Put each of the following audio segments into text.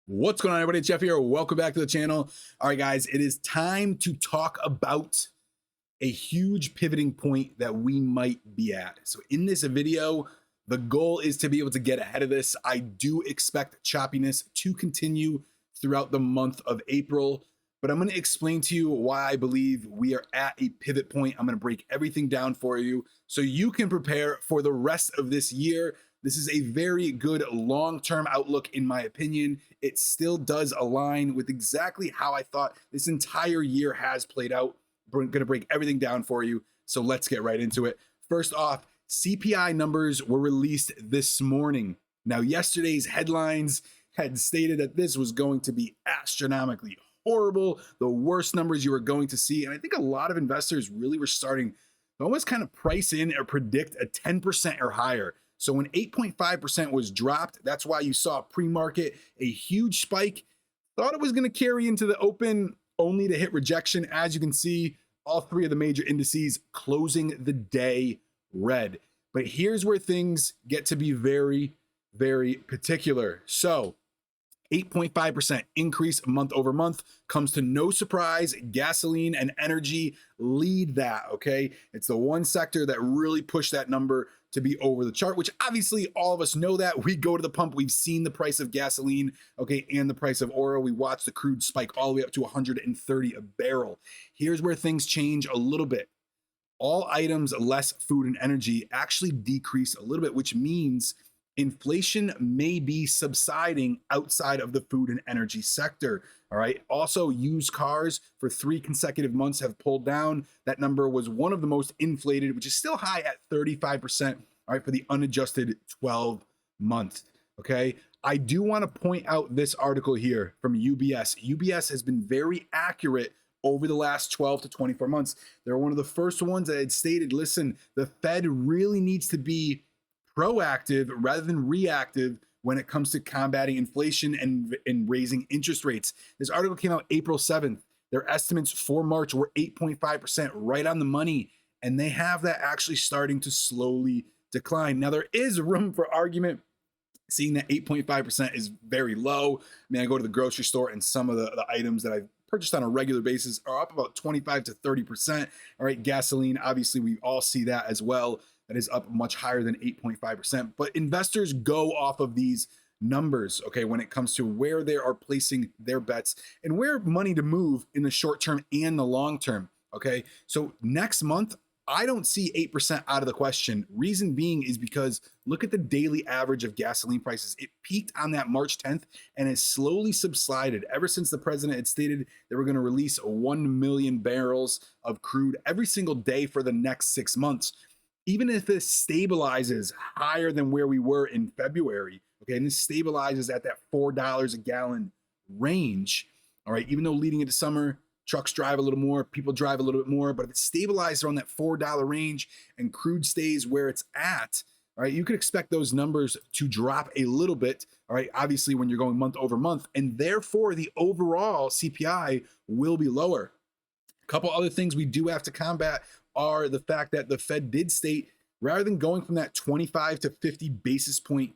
What's going on, everybody? It's Jeff here. Welcome back to the channel. All right, guys, it is time to talk about a huge pivoting point that we might be at. So in this video, the goal is to be able to get ahead of this. I do expect choppiness to continue throughout the month of April, but I'm going to explain to you why I believe we are at a pivot point. I'm going to break everything down for you so you can prepare for the rest of this year. This is a very good long-term outlook, in my opinion. It still does align with exactly how I thought this entire year has played out. We're going to break everything down for you, so let's get right into it. First off, CPI numbers were released this morning. Now, yesterday's headlines had stated that this was going to be astronomically horrible, the worst numbers you were going to see. And I think a lot of investors really were starting to almost kind of price in or predict a 10% or higher. So when 8.5% was dropped, that's why you saw pre-market a huge spike. Thought it was going to carry into the open, only to hit rejection. As you can see, all three of the major indices closing the day red. But here's where things get to be very, very particular. So 8.5% increase month over month comes to no surprise. Gasoline and energy lead that, okay? It's the one sector that really pushed that number to be over the chart, which obviously all of us know that. We go to the pump, we've seen the price of gasoline, okay, and the price of oil. We watch the crude spike all the way up to 130 a barrel. Here's where things change a little bit. All items less food and energy actually decrease a little bit, which means inflation may be subsiding outside of the food and energy sector. All right. Also, used cars for 3 consecutive months have pulled down. That number was one of the most inflated, which is still high at 35%. All right, for the unadjusted 12 months. Okay. I do want to point out this article here from UBS. UBS has been very accurate over the last 12 to 24 months. They're one of the first ones that had stated, listen, the Fed really needs to be proactive rather than reactive when it comes to combating inflation and raising interest rates. This article came out April 7th. Their estimates for March were 8.5%, right on the money, and they have that actually starting to slowly decline. Now, there is room for argument, seeing that 8.5% is very low. I mean, I go to the grocery store and some of the items that I've purchased on a regular basis are up about 25 to 30%. All right, gasoline, obviously, we all see that as well. That is up much higher than 8.5%. But investors go off of these numbers, okay, when it comes to where they are placing their bets and where money to move in the short term and the long term, okay? So next month, I don't see 8% out of the question. Reason being is because look at the daily average of gasoline prices. It peaked on that March 10th and has slowly subsided ever since the president had stated they were going to release 1 million barrels of crude every single day for the next 6 months. Even if this stabilizes higher than where we were in February, okay, and this stabilizes at that $4 a gallon range, all right, even though leading into summer, trucks drive a little more, people drive a little bit more, but if it stabilizes around that $4 range and crude stays where it's at, all right, you could expect those numbers to drop a little bit, all right, obviously when you're going month over month, and therefore the overall CPI will be lower. A couple other things we do have to combat are the fact that the Fed did state, rather than going from that 25 to 50 basis point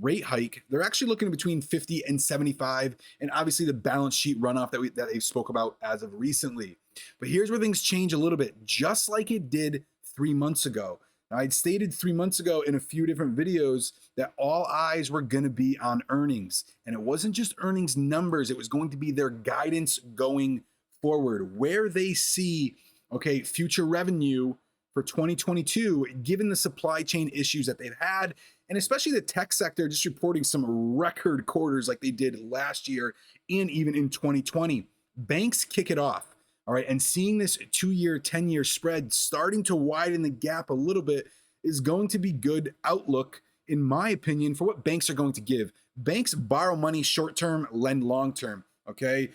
rate hike, they're actually looking between 50 and 75, and obviously the balance sheet runoff that they spoke about as of recently. But here's where things change a little bit, just like it did 3 months ago. Now, I'd stated 3 months ago in a few different videos that all eyes were going to be on earnings, and it wasn't just earnings numbers, it was going to be their guidance going forward, where they see, okay, future revenue for 2022, given the supply chain issues that they've had, and especially the tech sector just reporting some record quarters like they did last year and even in 2020. Banks kick it off, all right, and seeing this 2-year, 10-year spread starting to widen the gap a little bit is going to be good outlook, in my opinion, for what banks are going to give. Banks borrow money short-term, lend long-term, okay?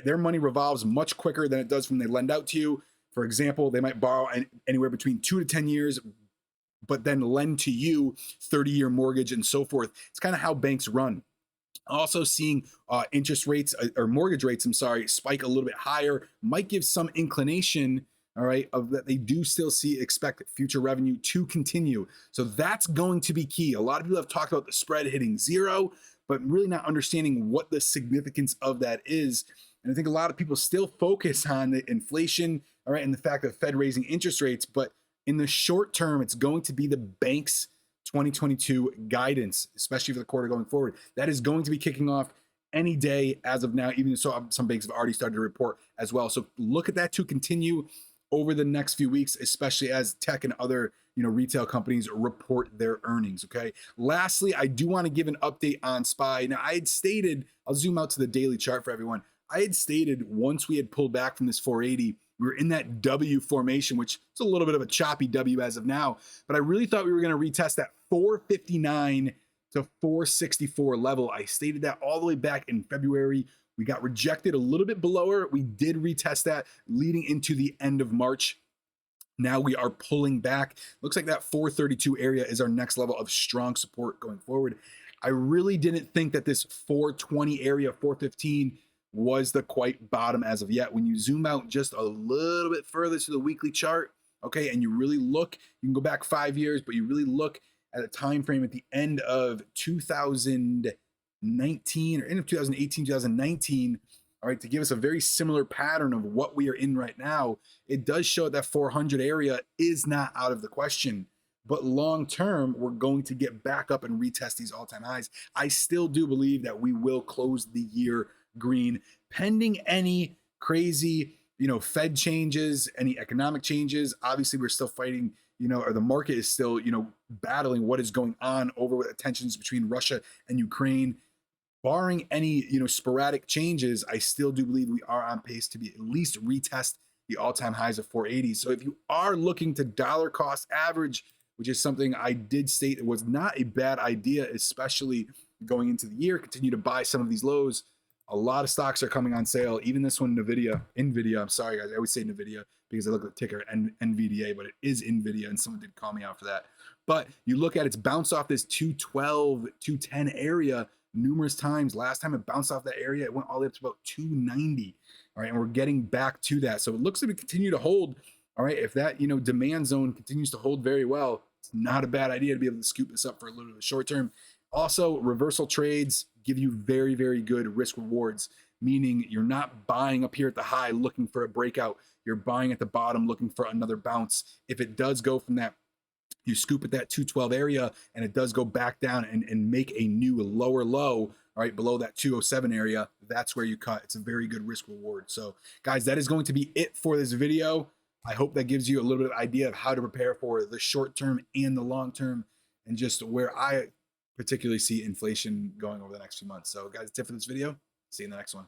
Their money revolves much quicker than it does when they lend out to you. For example, they might borrow anywhere between 2 to 10 years, but then lend to you 30-year mortgage and so forth. It's kind of how banks run. Also seeing interest rates or mortgage rates, spike a little bit higher might give some inclination, all right, of that they do still expect future revenue to continue. So that's going to be key. A lot of people have talked about the spread hitting zero, but really not understanding what the significance of that is. And I think a lot of people still focus on the inflation, all right, and the fact that Fed raising interest rates, but in the short term, it's going to be the bank's 2022 guidance, especially for the quarter going forward. That is going to be kicking off any day as of now, even so some banks have already started to report as well. So look at that to continue over the next few weeks, especially as tech and other retail companies report their earnings. Okay. Lastly, I do want to give an update on SPY. Now, I had stated, I'll zoom out to the daily chart for everyone. I had stated once we had pulled back from this 480, we were in that W formation, which is a little bit of a choppy W as of now, but I really thought we were going to retest that 459 to 464 level. I stated that all the way back in February. We got rejected a little bit below her. We did retest that leading into the end of March. Now we are pulling back. Looks like that 432 area is our next level of strong support going forward. I really didn't think that this 420 area, 415, was the quite bottom as of yet. When you zoom out just a little bit further to the weekly chart, okay, and you really look, you can go back 5 years, but you really look at a time frame at the end of 2019 or end of 2018, 2019, all right, to give us a very similar pattern of what we are in right now. It does show that 400 area is not out of the question, but long term, we're going to get back up and retest these all-time highs. I still do believe that we will close the year green, pending any crazy, Fed changes, any economic changes. Obviously, we're still fighting, or the market is still, battling what is going on over with tensions between Russia and Ukraine. Barring any, sporadic changes, I still do believe we are on pace to be at least retest the all-time highs of 480. So if you are looking to dollar cost average, which is something I did state it was not a bad idea, especially going into the year, continue to buy some of these lows. A lot of stocks are coming on sale. Even this one, NVIDIA. I'm sorry, guys. I always say NVIDIA because I look at the ticker NVDA, but it is NVIDIA, and someone did call me out for that. But you look at it's bounced off this 212, 210 area numerous times. Last time it bounced off that area, it went all the way up to about 290. All right, and we're getting back to that. So it looks like we continue to hold. All right, if that demand zone continues to hold very well, it's not a bad idea to be able to scoop this up for a little bit of short term. Also, reversal trades give you very, very good risk rewards, meaning you're not buying up here at the high looking for a breakout. You're buying at the bottom looking for another bounce. If it does go from that, you scoop at that 212 area and it does go back down and make a new lower low, all right, below that 207 area, that's where you cut. It's a very good risk reward. So guys, that is going to be it for this video. I hope that gives you a little bit of idea of how to prepare for the short term and the long term, and just where I particularly see inflation going over the next few months. So guys, that's it for this video. See you in the next one.